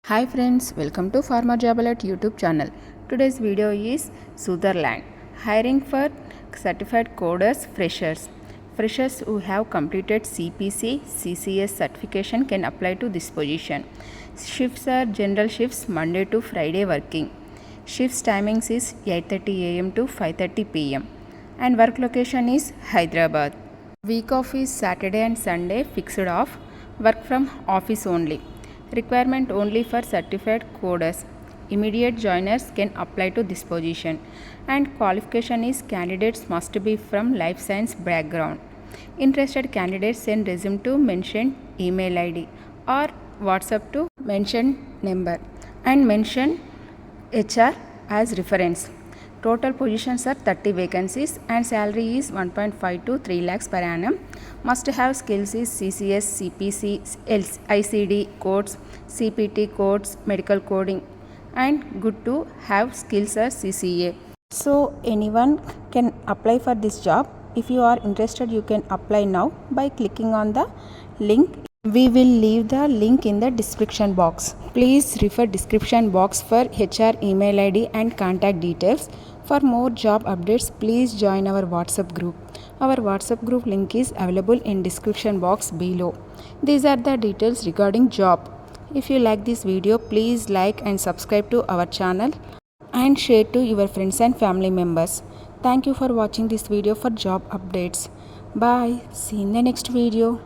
Hi friends, welcome to Farmer Job Alert YouTube channel. Today's video is Sutherland hiring for certified coders freshers. Freshers who have completed CPC, CCS certification can apply to this position. Shifts are general shifts Monday to Friday working. Shifts timings is 8:30 a.m. to 5:30 p.m. and work location is Hyderabad. Week off is Saturday and Sunday fixed off. Work from office only. Requirement only for certified coders. Immediate joiners can apply to this position and qualification is candidates must be from life science background. Interested candidates send resume to mentioned email ID or WhatsApp to mentioned number and mention HR as reference. Total positions are 30 vacancies and salary is 1.5 to 3 lakhs per annum. Must have skills is CCS, CPC, ICD codes, CPT codes, medical coding and good to have skills are CCA. So anyone can apply for this job. If you are interested, you can apply now by clicking on the link. We will leave the link in the description box. Please refer description box for HR email ID and contact details. For more job updates, please join our WhatsApp group. Our WhatsApp group link is available in description box below. These are the details regarding job. If you like this video, please like and subscribe to our channel and share to your friends and family members. Thank you for watching this video for job updates. Bye. See you in the next video.